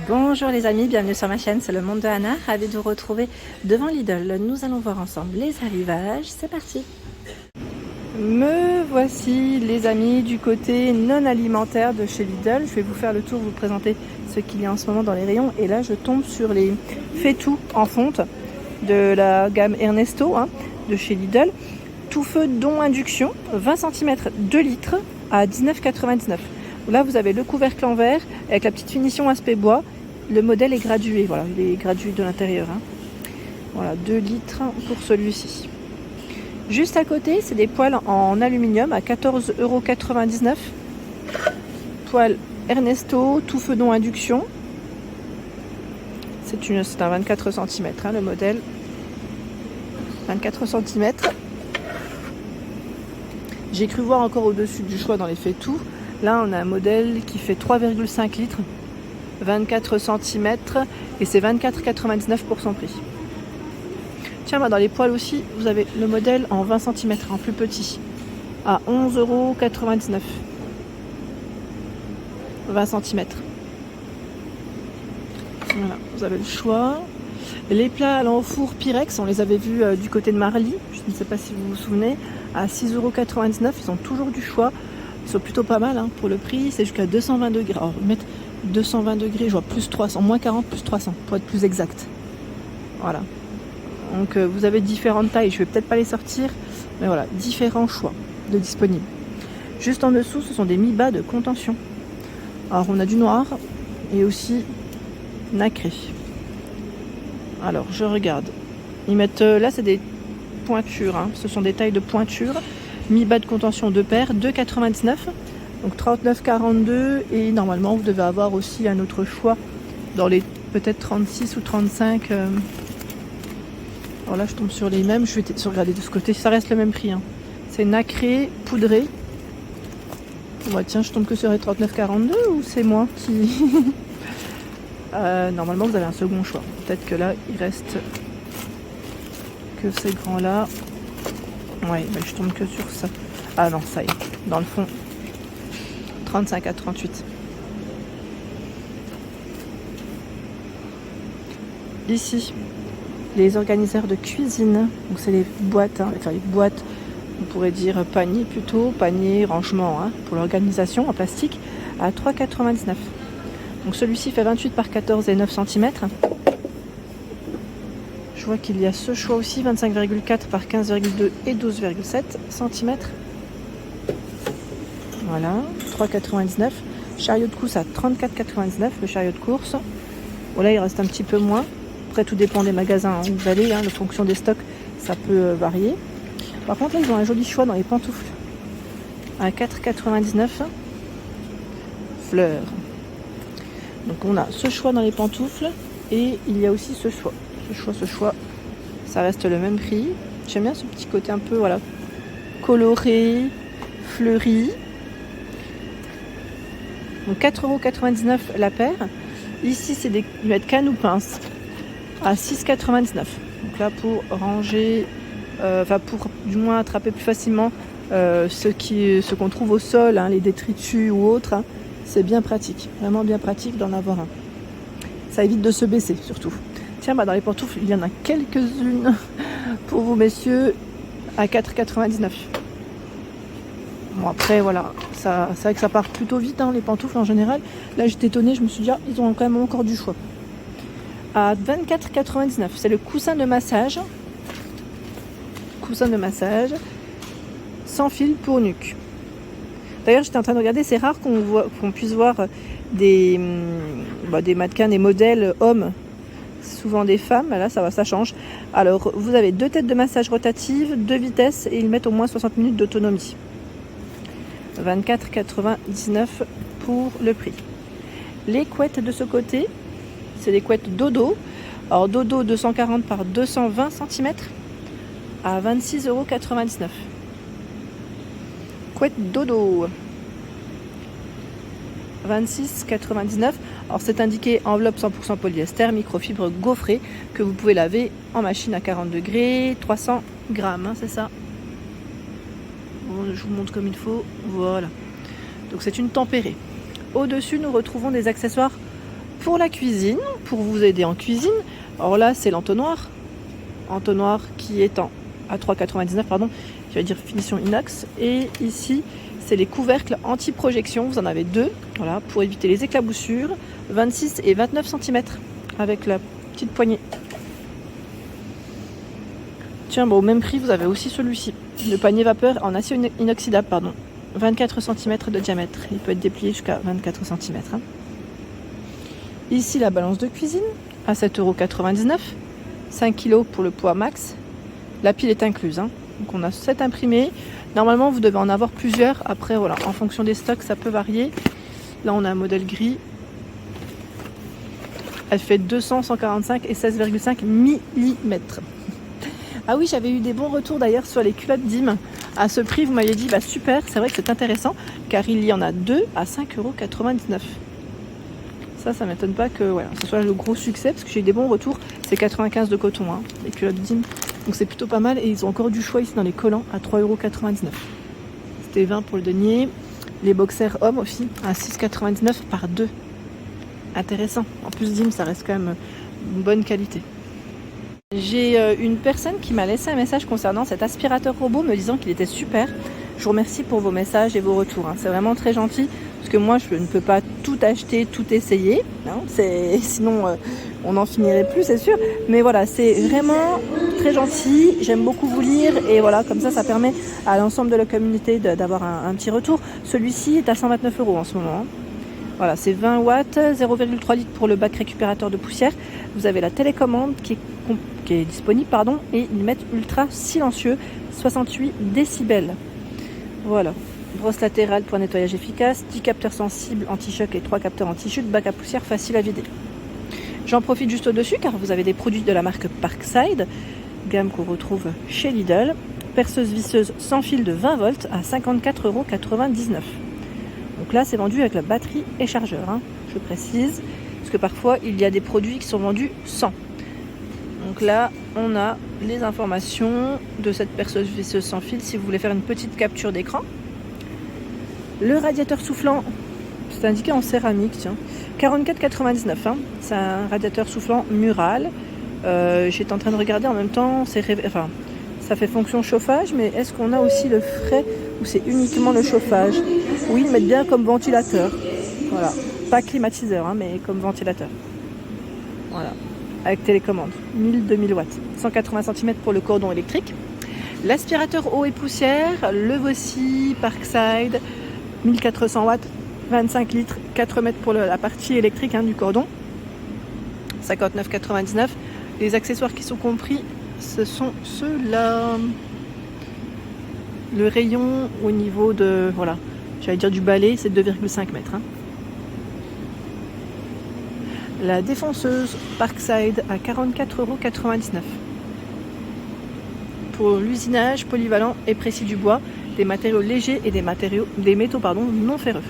Bonjour les amis, bienvenue sur ma chaîne, c'est le monde de Anna, ravie de vous retrouver devant Lidl. Nous allons voir ensemble les arrivages, c'est parti. Me voici les amis du côté non alimentaire de chez Lidl. Je vais vous faire le tour, vous présenter ce qu'il y a en ce moment dans les rayons. Et là je tombe sur les faitout en fonte de la gamme Ernesto de chez Lidl. Tout feu dont induction, 20 cm 2 litres à 19,99 €. Là vous avez le couvercle en verre avec la petite finition aspect bois. Le modèle est gradué, voilà, il est gradué de l'intérieur. Voilà, 2 litres pour celui-ci. Juste à côté, c'est des poêles en aluminium à 14,99 €. Poêle Ernesto, tout feu dont induction. C'est un 24 cm, le modèle. 24 cm. J'ai cru voir encore au-dessus du choix dans les faitout. Là, on a un modèle qui fait 3,5 litres, 24 cm, et c'est 24,99 € pour son prix. Tiens, dans les poêles aussi, vous avez le modèle en 20 cm, en plus petit, à 11,99 €. 20 cm. Voilà, vous avez le choix. Les plats allant au four Pyrex, on les avait vus du côté de Marly, je ne sais pas si vous vous souvenez, à 6,99 €. Ils ont toujours du choix. Ils sont plutôt pas mal pour le prix, c'est jusqu'à 220 degrés. Alors, mettre 220 degrés, je vois plus 300, moins 40, plus 300, pour être plus exact. Voilà. Donc, vous avez différentes tailles, je vais peut-être pas les sortir, mais voilà, différents choix de disponibles. Juste en dessous, ce sont des mi-bas de contention. Alors, on a du noir et aussi nacré. Alors, je regarde. Ils mettent, là, c'est des pointures, ce sont des tailles de pointure. Mi-bas de contention 2 paires, 2,99 €, donc 39,42 €. Et normalement, vous devez avoir aussi un autre choix dans les peut-être 36 ou 35. Alors là, je tombe sur les mêmes. Je vais regarder de ce côté, ça reste le même prix. C'est nacré, poudré. Bon, tiens, je tombe que sur les 39,42 € ou c'est moi qui... Normalement, vous avez un second choix. Peut-être que là, il reste que ces grands-là. Ouais, mais je tombe que sur ça. Ah non, ça y est. Dans le fond, 35 à 38. Ici, les organiseurs de cuisine. Donc c'est les boîtes, enfin les boîtes, on pourrait dire panier plutôt, panier, rangement, pour l'organisation en plastique, à 3,99 €. Donc celui-ci fait 28 par 14 et 9 cm. Je vois qu'il y a ce choix aussi, 25,4 par 15,2 et 12,7 cm. Voilà, 3,99 €. Chariot de course à 34,99 €, le chariot de course. Bon, là, il reste un petit peu moins. Après, tout dépend des magasins où vous allez. En fonction des stocks, ça peut varier. Par contre, là, ils ont un joli choix dans les pantoufles. À 4,99 €. Fleurs. Donc, on a ce choix dans les pantoufles. Et il y a aussi ce choix. Ce choix, ça reste le même prix. J'aime bien ce petit côté un peu coloré, fleuri. Donc 4,99 € la paire. Ici, c'est des cannes ou pinces à 6,99 €. Donc là, pour ranger, pour du moins attraper plus facilement ce qu'on trouve au sol, les détritus ou autres, c'est bien pratique. Vraiment bien pratique d'en avoir un. Ça évite de se baisser surtout. Tiens, dans les pantoufles, il y en a quelques-unes pour vous, messieurs, à 4,99 €. Bon, après, voilà, c'est vrai que ça part plutôt vite, les pantoufles en général. Là, j'étais étonnée, je me suis dit, ils ont quand même encore du choix. À 24,99 €, c'est le coussin de massage. Coussin de massage, sans fil pour nuque. D'ailleurs, j'étais en train de regarder, c'est rare qu'on puisse voir des mannequins, des modèles hommes. Souvent des femmes, là ça change. Alors vous avez 2 têtes de massage rotatives, 2 vitesses et ils mettent au moins 60 minutes d'autonomie. 24,99 € pour le prix. Les couettes de ce côté, c'est des couettes dodo. Alors dodo 240 par 220 cm à 26,99 €. Couette dodo. 26,99 €. Alors c'est indiqué enveloppe 100% polyester, microfibre gaufrée que vous pouvez laver en machine à 40 degrés, 300 grammes, c'est ça. Bon, je vous montre comme il faut, voilà. Donc c'est une tempérée. Au-dessus, nous retrouvons des accessoires Pour la cuisine, pour vous aider en cuisine, alors là c'est l'entonnoir. Entonnoir qui est à 3,99 pardon, j'allais dire finition inox. Et ici c'est les couvercles anti-projection, vous en avez deux, voilà, pour éviter les éclaboussures, 26 et 29 cm avec la petite poignée. Tiens, bon, au même prix, vous avez aussi celui-ci, le panier vapeur en acier inoxydable, pardon, 24 cm de diamètre, il peut être déplié jusqu'à 24 cm. Hein. Ici, la balance de cuisine à 7,99 €, 5 kg pour le poids max, la pile est incluse, hein. Donc on a 7 imprimés. Normalement, vous devez en avoir plusieurs. Après, voilà, en fonction des stocks, ça peut varier. Là, on a un modèle gris. Elle fait 200, 145 et 16,5 mm. Ah oui, j'avais eu des bons retours d'ailleurs sur les culottes Dim. À ce prix, vous m'aviez dit, bah super, c'est vrai que c'est intéressant, car il y en a deux à 5,99 €. Ça m'étonne pas que voilà, ce soit le gros succès, parce que j'ai eu des bons retours. C'est 95 de coton, hein, les culottes Dim. Donc c'est plutôt pas mal. Et ils ont encore du choix ici dans les collants à 3,99 €. C'était 20 pour le denier. Les boxers hommes aussi à 6,99 € par deux. Intéressant. En plus, Dim, ça reste quand même une bonne qualité. J'ai une personne qui m'a laissé un message concernant cet aspirateur robot me disant qu'il était super. Je vous remercie pour vos messages et vos retours. Hein. C'est vraiment très gentil parce que moi, je ne peux pas tout acheter, tout essayer. Hein. Sinon, on n'en finirait plus, c'est sûr. Mais voilà, c'est vraiment très gentil. J'aime beaucoup vous lire et voilà, comme ça permet à l'ensemble de la communauté d'avoir un petit retour. Celui-ci est à 129 € en ce moment. Hein. Voilà, c'est 20 watts, 0,3 litres pour le bac récupérateur de poussière. Vous avez la télécommande qui est disponible, pardon, et une mètre ultra silencieux, 68 décibels. Voilà, brosse latérale pour un nettoyage efficace, 10 capteurs sensibles anti-choc et 3 capteurs anti-chute, bac à poussière facile à vider. J'en profite juste au-dessus car vous avez des produits de la marque Parkside, gamme qu'on retrouve chez Lidl. Perceuse visseuse sans fil de 20 volts à 54,99 €. Donc là, c'est vendu avec la batterie et chargeur, hein, je précise, parce que parfois, il y a des produits qui sont vendus sans. Donc là, on a les informations de cette perceuse visseuse sans fil, si vous voulez faire une petite capture d'écran. Le radiateur soufflant, c'est indiqué en céramique, tiens, 44,99 €, hein. C'est un radiateur soufflant mural. J'étais en train de regarder en même temps, ça fait fonction chauffage, mais est-ce qu'on a aussi le frais ou c'est uniquement le chauffage? Oui, ils mettent bien comme ventilateur. Voilà, pas climatiseur, hein, mais comme ventilateur. Voilà, avec télécommande, 1000-2000 watts, 180 cm pour le cordon électrique. L'aspirateur eau et poussière, le Vossi Parkside, 1400 watts, 25 litres, 4 mètres pour la partie électrique, hein, du cordon, 59,99 €. Les accessoires qui sont compris, ce sont ceux-là. Le rayon au niveau de, voilà, j'allais dire du balai, c'est 2,5 mètres. Hein. La défonceuse Parkside à 44,99 €. Pour l'usinage polyvalent et précis du bois, des matériaux légers et des métaux non ferreux.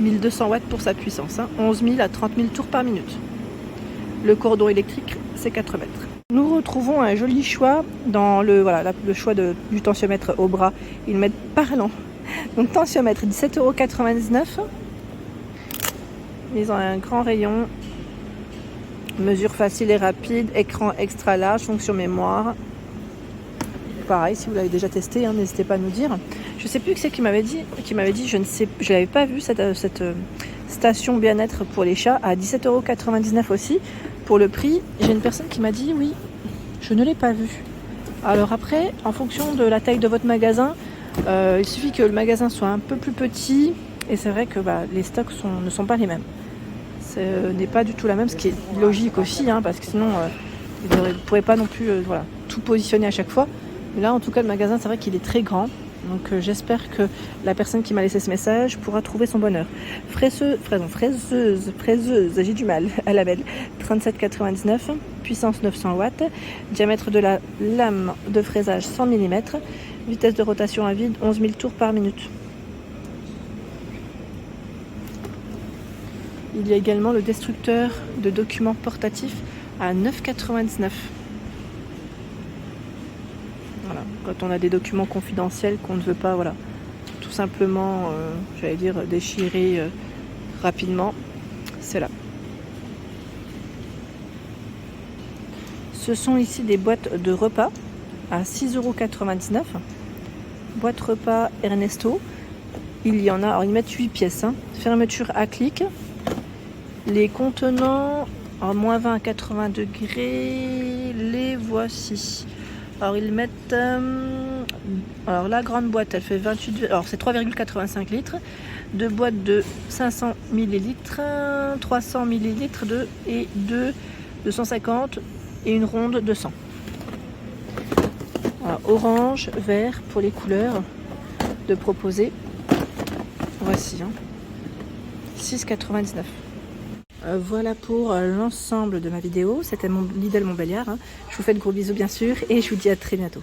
1200 watts pour sa puissance, hein, 11 000 à 30 000 tours par minute. Le cordon électrique, c'est 4 mètres. Nous retrouvons un joli choix dans le choix du tensiomètre au bras. Ils mettent parlant. Donc tensiomètre 17,99 €. Ils ont un grand rayon. Mesure facile et rapide. Écran extra large. Fonction mémoire. Pareil, si vous l'avez déjà testé, hein, n'hésitez pas à nous dire. Je ne sais plus qui c'est qui m'avait dit, je l'avais pas vu cette station bien-être pour les chats à 17,99 € aussi. Pour le prix, j'ai une personne qui m'a dit oui, je ne l'ai pas vu. Alors après, en fonction de la taille de votre magasin, il suffit que le magasin soit un peu plus petit et c'est vrai que les stocks ne sont pas les mêmes. Ce n'est pas du tout la même, ce qui est logique aussi, hein, parce que sinon vous ne pourrez pas non plus tout positionner à chaque fois. Mais là, en tout cas, le magasin, c'est vrai qu'il est très grand. Donc j'espère que la personne qui m'a laissé ce message pourra trouver son bonheur. Fraiseuse, j'ai du mal à la belle. 37,99 €, puissance 900 watts, diamètre de la lame de fraisage 100 mm, vitesse de rotation à vide 11 000 tours par minute. Il y a également le destructeur de documents portatifs à 9,99 €. Voilà, quand on a des documents confidentiels qu'on ne veut pas, tout simplement, déchirer rapidement, c'est là. Ce sont ici des boîtes de repas à 6,99 €. Boîte repas Ernesto. Il y en a, alors ils mettent 8 pièces. Hein. Fermeture à clic. Les contenants en moins 20 à 80 degrés, les voici. Alors ils mettent, alors la grande boîte elle fait 28, alors c'est 3,85 litres. Deux boîtes de 500 ml, 300 ml et 250 et une ronde de 100. Alors, orange, vert pour les couleurs de proposer. Voici, hein. 6,99 €. Voilà pour l'ensemble de ma vidéo. C'était mon Lidl Montbéliard. Hein. Je vous fais de gros bisous bien sûr et je vous dis à très bientôt.